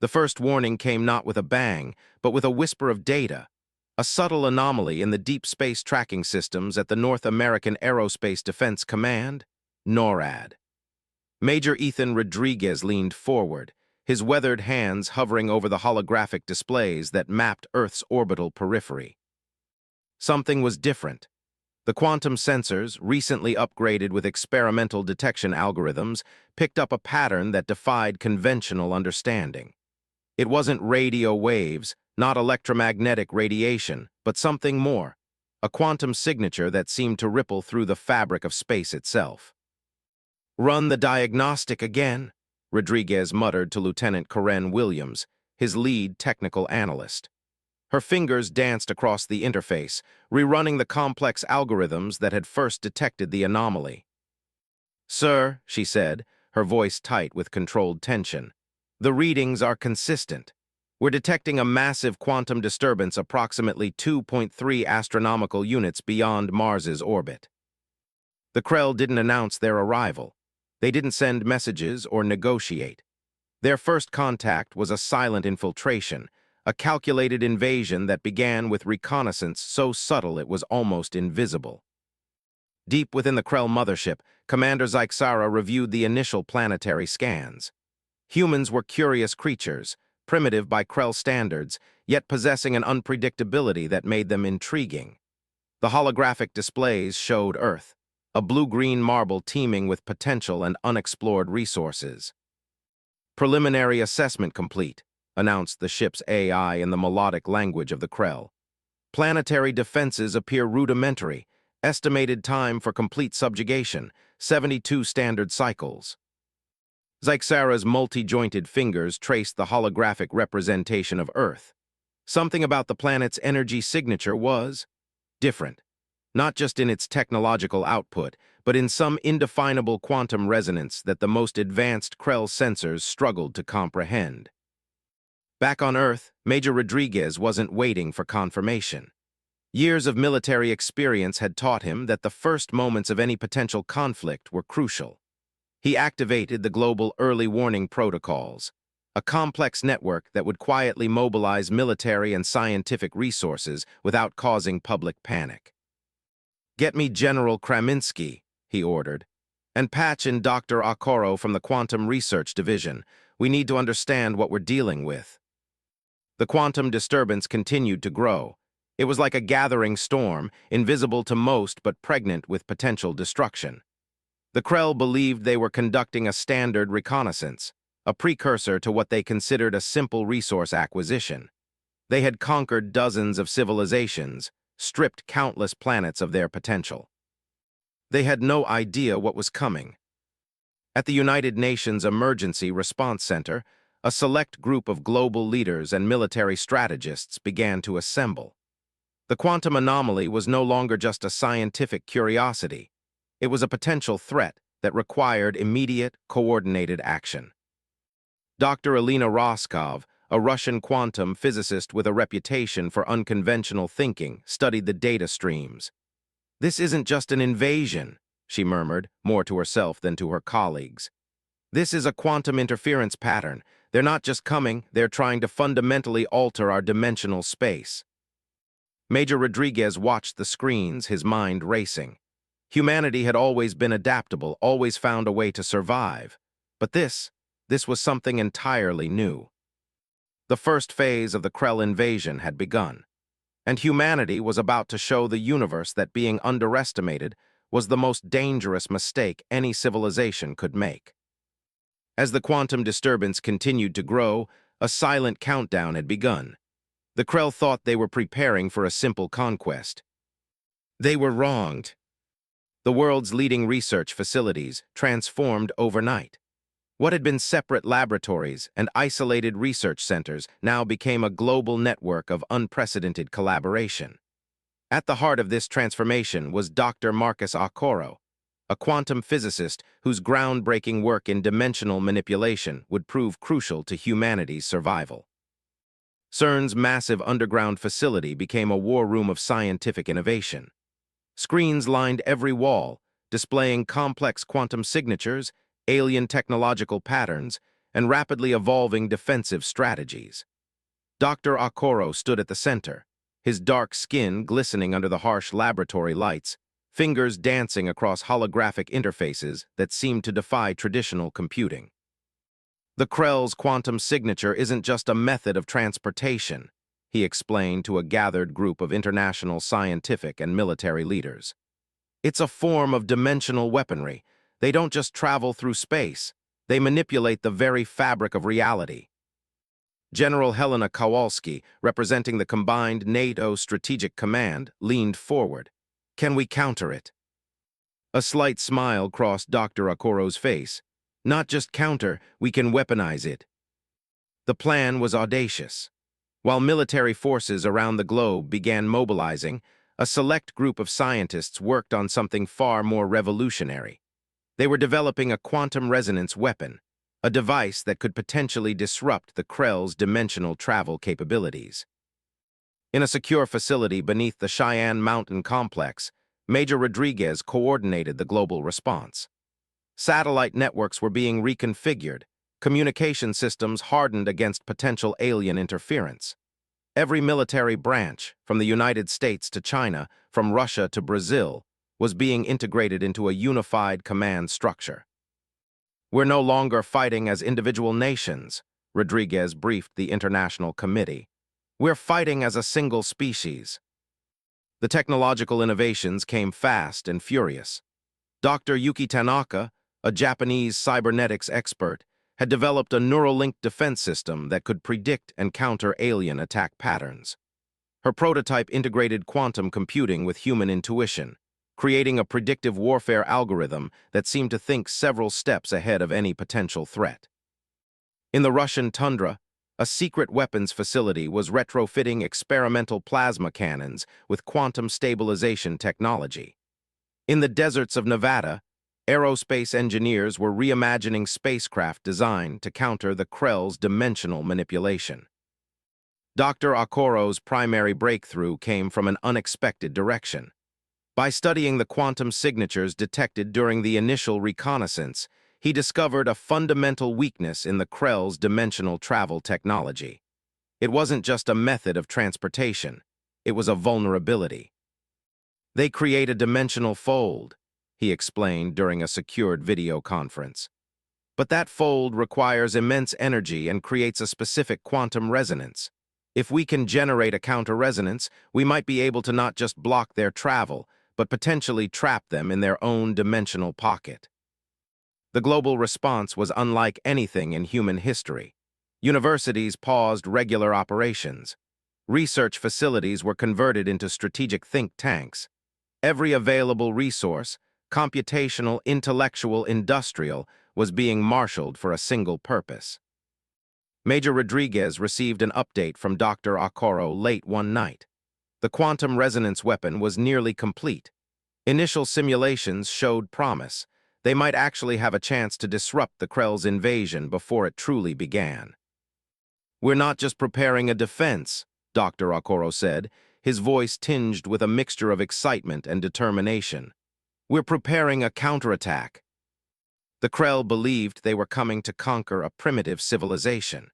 The first warning came not with a bang, but with a whisper of data, a subtle anomaly in the deep space tracking systems at the North American Aerospace Defense Command, NORAD. Major Ethan Rodriguez leaned forward, his weathered hands hovering over the holographic displays that mapped Earth's orbital periphery. Something was different. The quantum sensors, recently upgraded with experimental detection algorithms, picked up a pattern that defied conventional understanding. It wasn't radio waves, not electromagnetic radiation, but something more, a quantum signature that seemed to ripple through the fabric of space itself. "Run the diagnostic again," Rodriguez muttered to Lieutenant Corinne Williams, his lead technical analyst. Her fingers danced across the interface, rerunning the complex algorithms that had first detected the anomaly. "Sir," she said, her voice tight with controlled tension, "the readings are consistent. We're detecting a massive quantum disturbance approximately 2.3 astronomical units beyond Mars's orbit." The Krell didn't announce their arrival. They didn't send messages or negotiate. Their first contact was a silent infiltration, a calculated invasion that began with reconnaissance so subtle it was almost invisible. Deep within the Krell mothership, Commander Zyxara reviewed the initial planetary scans. Humans were curious creatures, primitive by Krell standards, yet possessing an unpredictability that made them intriguing. The holographic displays showed Earth, a blue-green marble teeming with potential and unexplored resources. "Preliminary assessment complete," announced the ship's AI in the melodic language of the Krell. "Planetary defenses appear rudimentary. Estimated time for complete subjugation, 72 standard cycles." Zyxara's multi-jointed fingers traced the holographic representation of Earth. Something about the planet's energy signature was different, not just in its technological output, but in some indefinable quantum resonance that the most advanced Krell sensors struggled to comprehend. Back on Earth, Major Rodriguez wasn't waiting for confirmation. Years of military experience had taught him that the first moments of any potential conflict were crucial. He activated the global early warning protocols, a complex network that would quietly mobilize military and scientific resources without causing public panic. "Get me General Kraminsky," he ordered, "and patch in Dr. Okoro from the Quantum Research Division. We need to understand what we're dealing with." The quantum disturbance continued to grow. It was like a gathering storm, invisible to most but pregnant with potential destruction. The Krell believed they were conducting a standard reconnaissance, a precursor to what they considered a simple resource acquisition. They had conquered dozens of civilizations, stripped countless planets of their potential. They had no idea what was coming. At the United Nations Emergency Response Center, a select group of global leaders and military strategists began to assemble. The quantum anomaly was no longer just a scientific curiosity. It was a potential threat that required immediate, coordinated action. Dr. Alina Roskov, a Russian quantum physicist with a reputation for unconventional thinking, studied the data streams. "This isn't just an invasion," she murmured, more to herself than to her colleagues. "This is a quantum interference pattern. They're not just coming, they're trying to fundamentally alter our dimensional space." Major Rodriguez watched the screens, his mind racing. Humanity had always been adaptable, always found a way to survive. But this was something entirely new. The first phase of the Krell invasion had begun, and humanity was about to show the universe that being underestimated was the most dangerous mistake any civilization could make. As the quantum disturbance continued to grow, a silent countdown had begun. The Krell thought they were preparing for a simple conquest. They were wronged. The world's leading research facilities transformed overnight. What had been separate laboratories and isolated research centers now became a global network of unprecedented collaboration. At the heart of this transformation was Dr. Marcus Okoro, a quantum physicist whose groundbreaking work in dimensional manipulation would prove crucial to humanity's survival. CERN's massive underground facility became a war room of scientific innovation. Screens lined every wall, displaying complex quantum signatures, alien technological patterns, and rapidly evolving defensive strategies. Dr. Okoro stood at the center, his dark skin glistening under the harsh laboratory lights, fingers dancing across holographic interfaces that seemed to defy traditional computing. The Krell's quantum signature isn't just a method of transportation, he explained to a gathered group of international scientific and military leaders. It's a form of dimensional weaponry. They don't just travel through space, they manipulate the very fabric of reality. General Helena Kowalski, representing the combined NATO Strategic Command, leaned forward. Can we counter it? A slight smile crossed Dr. Okoro's face. Not just counter, we can weaponize it. The plan was audacious. While military forces around the globe began mobilizing, a select group of scientists worked on something far more revolutionary. They were developing a quantum resonance weapon, a device that could potentially disrupt the Krell's dimensional travel capabilities. In a secure facility beneath the Cheyenne Mountain complex, Major Rodriguez coordinated the global response. Satellite networks were being reconfigured, communication systems hardened against potential alien interference. Every military branch, from the United States to China, from Russia to Brazil, was being integrated into a unified command structure. We're no longer fighting as individual nations, Rodriguez briefed the International Committee. We're fighting as a single species. The technological innovations came fast and furious. Dr. Yuki Tanaka, a Japanese cybernetics expert, had developed a neural-linked defense system that could predict and counter alien attack patterns. Her prototype integrated quantum computing with human intuition, creating a predictive warfare algorithm that seemed to think several steps ahead of any potential threat. In the Russian tundra, a secret weapons facility was retrofitting experimental plasma cannons with quantum stabilization technology. In the deserts of Nevada, aerospace engineers were reimagining spacecraft designed to counter the Krell's dimensional manipulation. Dr. Okoro's primary breakthrough came from an unexpected direction. By studying the quantum signatures detected during the initial reconnaissance, he discovered a fundamental weakness in the Krell's dimensional travel technology. It wasn't just a method of transportation, it was a vulnerability. They create a dimensional fold, he explained during a secured video conference. But that fold requires immense energy and creates a specific quantum resonance. If we can generate a counter-resonance, we might be able to not just block their travel, but potentially trap them in their own dimensional pocket. The global response was unlike anything in human history. Universities paused regular operations. Research facilities were converted into strategic think tanks. Every available resource, computational, intellectual, industrial, was being marshaled for a single purpose. Major Rodriguez received an update from Dr. Okoro late one night. The quantum resonance weapon was nearly complete. Initial simulations showed promise. They might actually have a chance to disrupt the Krell's invasion before it truly began. We're not just preparing a defense, Dr. Okoro said, his voice tinged with a mixture of excitement and determination. We're preparing a counterattack. The Krell believed they were coming to conquer a primitive civilization.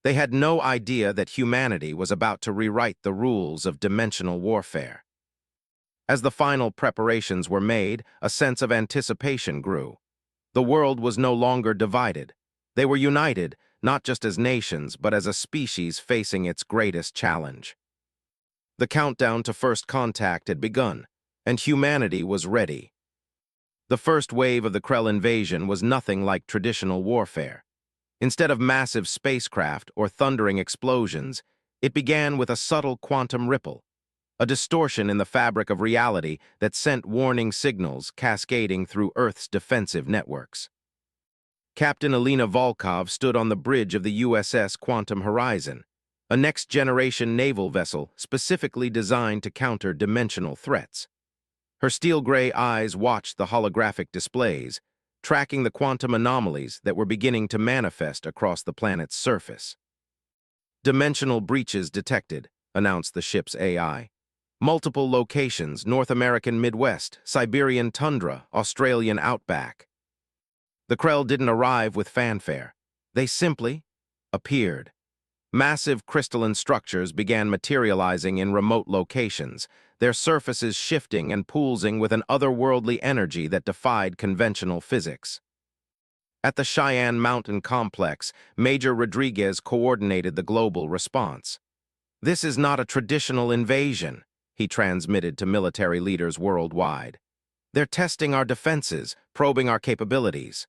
They had no idea that humanity was about to rewrite the rules of dimensional warfare. As the final preparations were made, a sense of anticipation grew. The world was no longer divided. They were united, not just as nations, but as a species facing its greatest challenge. The countdown to first contact had begun, and humanity was ready. The first wave of the Krell invasion was nothing like traditional warfare. Instead of massive spacecraft or thundering explosions, it began with a subtle quantum ripple, a distortion in the fabric of reality that sent warning signals cascading through Earth's defensive networks. Captain Alina Volkov stood on the bridge of the USS Quantum Horizon, a next-generation naval vessel specifically designed to counter dimensional threats. Her steel-gray eyes watched the holographic displays, tracking the quantum anomalies that were beginning to manifest across the planet's surface. Dimensional breaches detected, announced the ship's AI. Multiple locations: North American Midwest, Siberian tundra, Australian outback. The Krell didn't arrive with fanfare. They simply appeared. Massive crystalline structures began materializing in remote locations, their surfaces shifting and pulsing with an otherworldly energy that defied conventional physics. At the Cheyenne Mountain Complex, Major Rodriguez coordinated the global response. "This is not a traditional invasion," he transmitted to military leaders worldwide. "They're testing our defenses, probing our capabilities."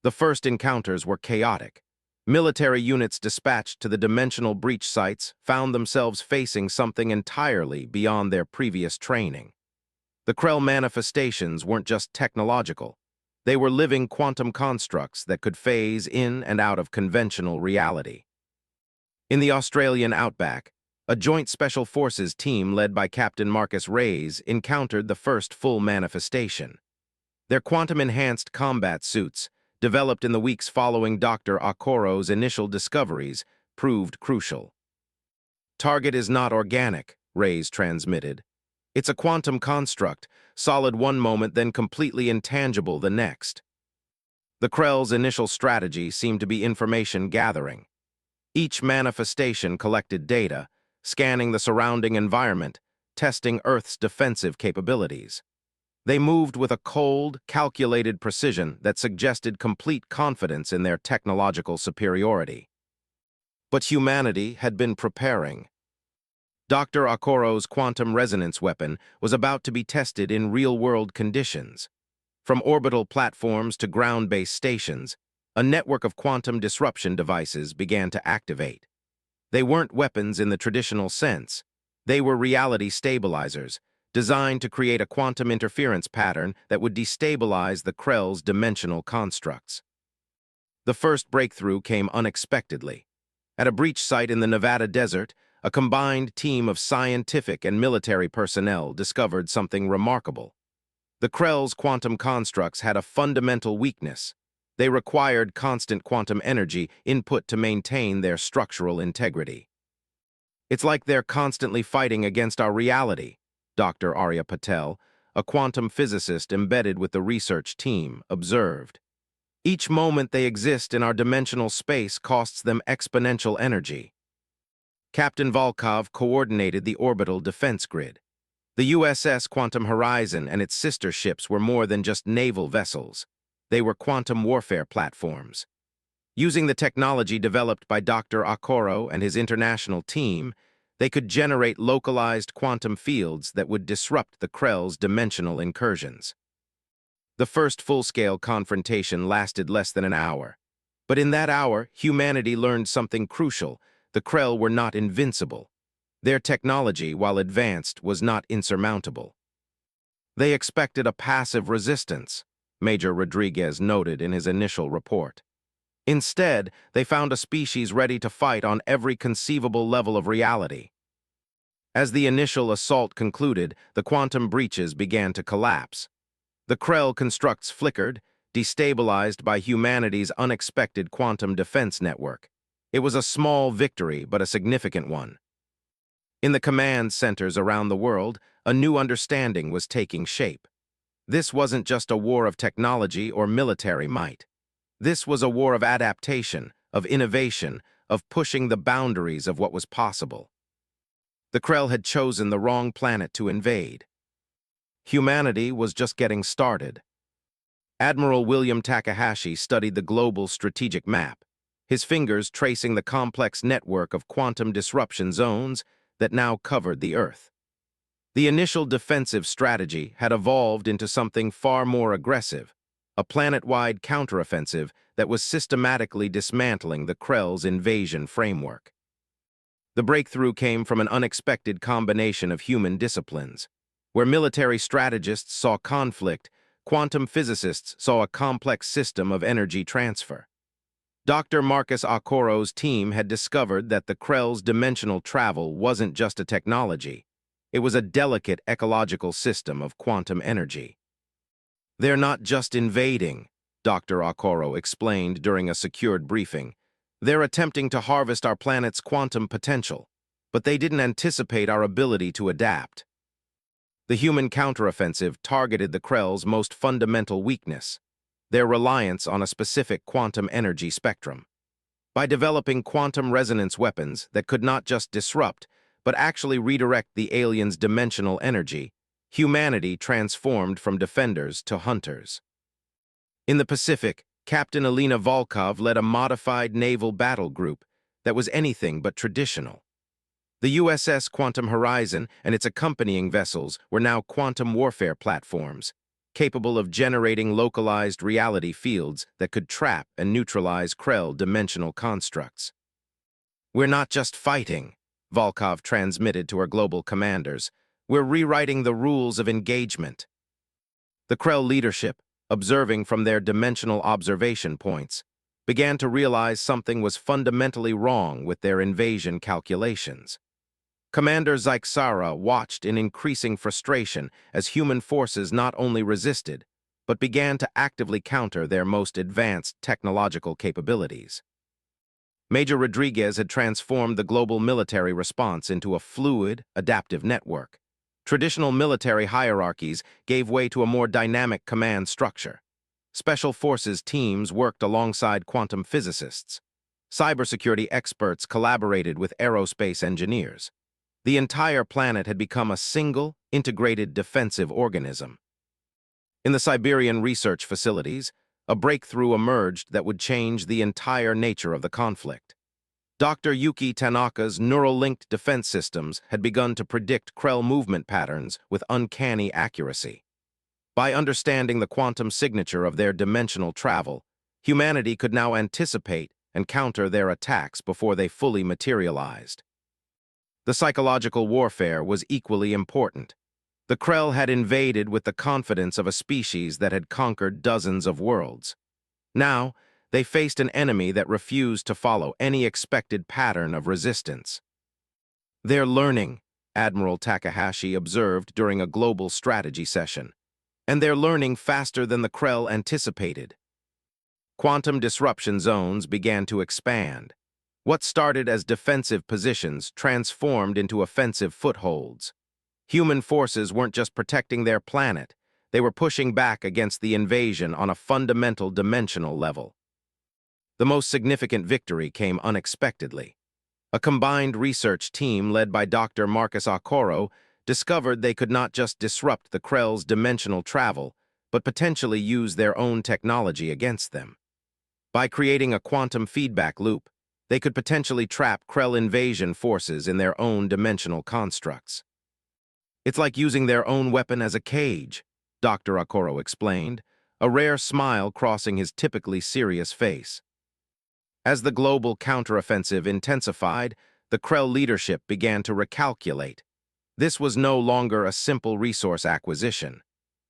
The first encounters were chaotic. Military units dispatched to the dimensional breach sites found themselves facing something entirely beyond their previous training. The Krell manifestations weren't just technological. They were living quantum constructs that could phase in and out of conventional reality. In the Australian outback, a joint special forces team led by Captain Marcus Reyes encountered the first full manifestation. Their quantum-enhanced combat suits, developed in the weeks following Dr. Okoro's initial discoveries, proved crucial. "Target is not organic," Reyes transmitted. "It's a quantum construct, solid one moment then completely intangible the next." The Krell's initial strategy seemed to be information gathering. Each manifestation collected data, scanning the surrounding environment, testing Earth's defensive capabilities. They moved with a cold, calculated precision that suggested complete confidence in their technological superiority. But humanity had been preparing. Dr. Okoro's quantum resonance weapon was about to be tested in real-world conditions. From orbital platforms to ground-based stations, a network of quantum disruption devices began to activate. They weren't weapons in the traditional sense. They were reality stabilizers, designed to create a quantum interference pattern that would destabilize the Krell's dimensional constructs. The first breakthrough came unexpectedly. At a breach site in the Nevada desert, a combined team of scientific and military personnel discovered something remarkable. The Krell's quantum constructs had a fundamental weakness. They required constant quantum energy input to maintain their structural integrity. "It's like they're constantly fighting against our reality," Dr. Arya Patel, a quantum physicist embedded with the research team, observed. "Each moment they exist in our dimensional space costs them exponential energy." Captain Volkov coordinated the orbital defense grid. The USS Quantum Horizon and its sister ships were more than just naval vessels. They were quantum warfare platforms. Using the technology developed by Dr. Okoro and his international team, they could generate localized quantum fields that would disrupt the Krell's dimensional incursions. The first full-scale confrontation lasted less than an hour. But in that hour, humanity learned something crucial. The Krell were not invincible. Their technology, while advanced, was not insurmountable. "They expected a passive resistance," Major Rodriguez noted in his initial report. "Instead, they found a species ready to fight on every conceivable level of reality." As the initial assault concluded, the quantum breaches began to collapse. The Krell constructs flickered, destabilized by humanity's unexpected quantum defense network. It was a small victory, but a significant one. In the command centers around the world, a new understanding was taking shape. This wasn't just a war of technology or military might. This was a war of adaptation, of innovation, of pushing the boundaries of what was possible. The Krell had chosen the wrong planet to invade. Humanity was just getting started. Admiral William Takahashi studied the global strategic map, his fingers tracing the complex network of quantum disruption zones that now covered the Earth. The initial defensive strategy had evolved into something far more aggressive, a planet-wide counteroffensive that was systematically dismantling the Krell's invasion framework. The breakthrough came from an unexpected combination of human disciplines. Where military strategists saw conflict, quantum physicists saw a complex system of energy transfer. Dr. Marcus Okoro's team had discovered that the Krell's dimensional travel wasn't just a technology. It was a delicate ecological system of quantum energy. "They're not just invading," Dr. Okoro explained during a secured briefing. "They're attempting to harvest our planet's quantum potential, but they didn't anticipate our ability to adapt." The human counteroffensive targeted the Krell's most fundamental weakness. their reliance on a specific quantum energy spectrum. By developing quantum resonance weapons that could not just disrupt, but actually redirect the aliens' dimensional energy, humanity transformed from defenders to hunters. In the Pacific, Captain Alina Volkov led a modified naval battle group that was anything but traditional. The USS Quantum Horizon and its accompanying vessels were now quantum warfare platforms, capable of generating localized reality fields that could trap and neutralize Krell dimensional constructs. "We're not just fighting," Volkov transmitted to her global commanders. "We're rewriting the rules of engagement." The Krell leadership, observing from their dimensional observation points, began to realize something was fundamentally wrong with their invasion calculations. Commander Zyxara watched in increasing frustration as human forces not only resisted, but began to actively counter their most advanced technological capabilities. Major Rodriguez had transformed the global military response into a fluid, adaptive network. Traditional military hierarchies gave way to a more dynamic command structure. Special forces teams worked alongside quantum physicists. Cybersecurity experts collaborated with aerospace engineers. The entire planet had become a single, integrated defensive organism. In the Siberian research facilities, a breakthrough emerged that would change the entire nature of the conflict. Dr. Yuki Tanaka's neural-linked defense systems had begun to predict Krell movement patterns with uncanny accuracy. By understanding the quantum signature of their dimensional travel, humanity could now anticipate and counter their attacks before they fully materialized. The psychological warfare was equally important. The Krell had invaded with the confidence of a species that had conquered dozens of worlds. Now, they faced an enemy that refused to follow any expected pattern of resistance. "They're learning," Admiral Takahashi observed during a global strategy session. "And they're learning faster than the Krell anticipated." Quantum disruption zones began to expand. What started as defensive positions transformed into offensive footholds. Human forces weren't just protecting their planet, they were pushing back against the invasion on a fundamental dimensional level. The most significant victory came unexpectedly. A combined research team led by Dr. Marcus Okoro discovered they could not just disrupt the Krell's dimensional travel, but potentially use their own technology against them. By creating a quantum feedback loop, they could potentially trap Krell invasion forces in their own dimensional constructs. "It's like using their own weapon as a cage," Dr. Okoro explained, a rare smile crossing his typically serious face. As the global counteroffensive intensified, the Krell leadership began to recalculate. This was no longer a simple resource acquisition.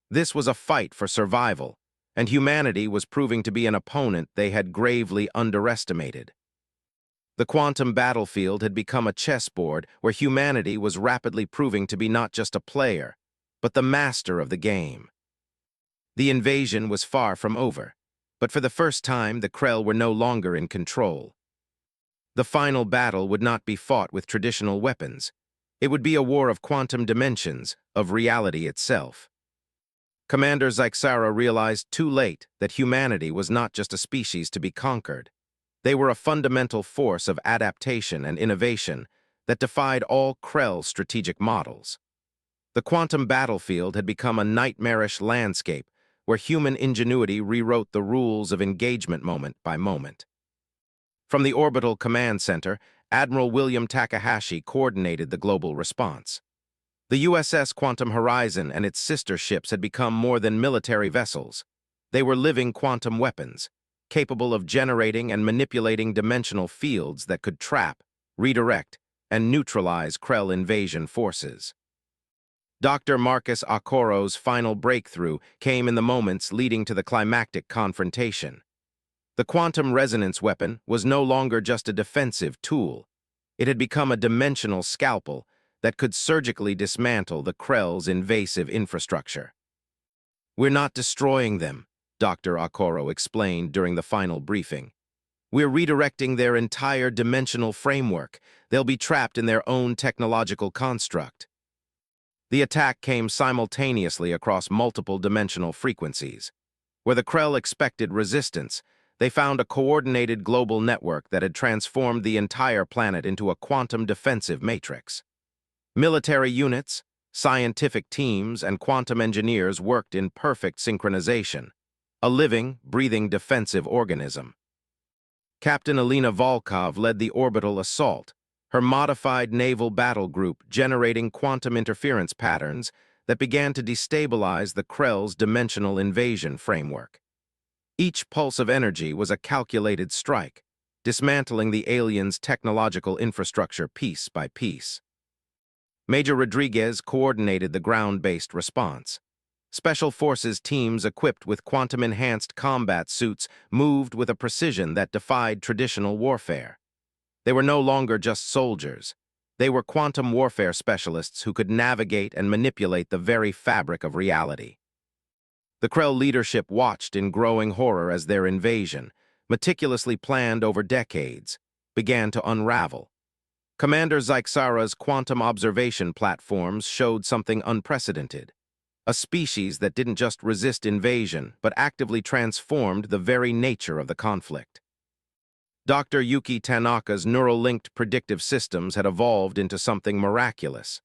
This was a fight for survival, and humanity was proving to be an opponent they had gravely underestimated. The quantum battlefield had become a chessboard where humanity was rapidly proving to be not just a player, but the master of the game. The invasion was far from over, but for the first time the Krell were no longer in control. The final battle would not be fought with traditional weapons. It would be a war of quantum dimensions, of reality itself. Commander Zyxara realized too late that humanity was not just a species to be conquered. They were a fundamental force of adaptation and innovation that defied all Krell strategic models. The quantum battlefield had become a nightmarish landscape where human ingenuity rewrote the rules of engagement moment by moment. From the Orbital Command Center, Admiral William Takahashi coordinated the global response. The USS Quantum Horizon and its sister ships had become more than military vessels. They were living quantum weapons, capable of generating and manipulating dimensional fields that could trap, redirect, and neutralize Krell invasion forces. Dr. Marcus Okoro's final breakthrough came in the moments leading to the climactic confrontation. The quantum resonance weapon was no longer just a defensive tool. It had become a dimensional scalpel that could surgically dismantle the Krell's invasive infrastructure. "We're not destroying them," Dr. Okoro explained during the final briefing. "We're redirecting their entire dimensional framework. They'll be trapped in their own technological construct." The attack came simultaneously across multiple dimensional frequencies. Where the Krell expected resistance, they found a coordinated global network that had transformed the entire planet into a quantum defensive matrix. Military units, scientific teams, and quantum engineers worked in perfect synchronization, a living, breathing defensive organism. Captain Alina Volkov led the orbital assault, her modified naval battle group generating quantum interference patterns that began to destabilize the Krell's dimensional invasion framework. Each pulse of energy was a calculated strike, dismantling the aliens' technological infrastructure piece by piece. Major Rodriguez coordinated the ground-based response. Special Forces teams equipped with quantum-enhanced combat suits moved with a precision that defied traditional warfare. They were no longer just soldiers. They were quantum warfare specialists who could navigate and manipulate the very fabric of reality. The Krell leadership watched in growing horror as their invasion, meticulously planned over decades, began to unravel. Commander Zyxara's quantum observation platforms showed something unprecedented. A species that didn't just resist invasion, but actively transformed the very nature of the conflict. Dr. Yuki Tanaka's neural-linked predictive systems had evolved into something miraculous.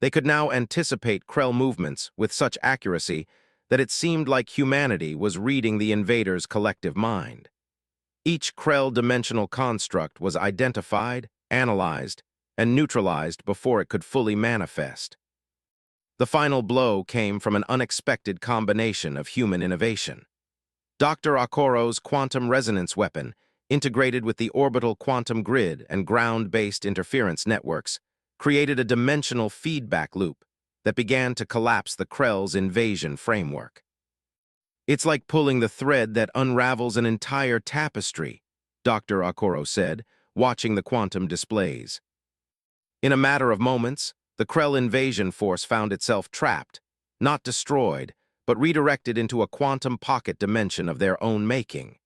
They could now anticipate Krell movements with such accuracy that it seemed like humanity was reading the invader's collective mind. Each Krell dimensional construct was identified, analyzed, and neutralized before it could fully manifest. The final blow came from an unexpected combination of human innovation. Dr. Okoro's quantum resonance weapon, integrated with the orbital quantum grid and ground-based interference networks, created a dimensional feedback loop that began to collapse the Krell's invasion framework. "It's like pulling the thread that unravels an entire tapestry," Dr. Okoro said, watching the quantum displays. In a matter of moments, the Krell invasion force found itself trapped, not destroyed, but redirected into a quantum pocket dimension of their own making.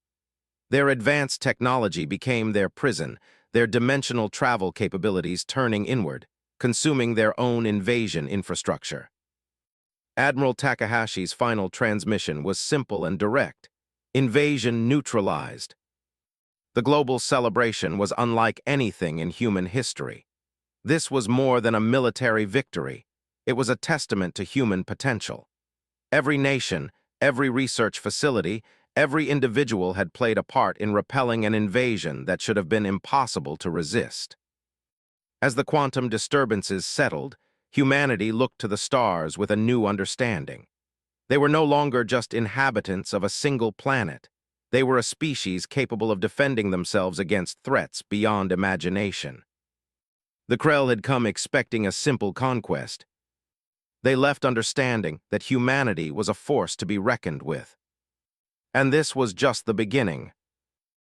Their advanced technology became their prison, their dimensional travel capabilities turning inward, consuming their own invasion infrastructure. Admiral Takahashi's final transmission was simple and direct: invasion neutralized. The global celebration was unlike anything in human history. This was more than a military victory. It was a testament to human potential. Every nation, every research facility, every individual had played a part in repelling an invasion that should have been impossible to resist. As the quantum disturbances settled, humanity looked to the stars with a new understanding. They were no longer just inhabitants of a single planet. They were a species capable of defending themselves against threats beyond imagination. The Krell had come expecting a simple conquest. They left understanding that humanity was a force to be reckoned with. And this was just the beginning.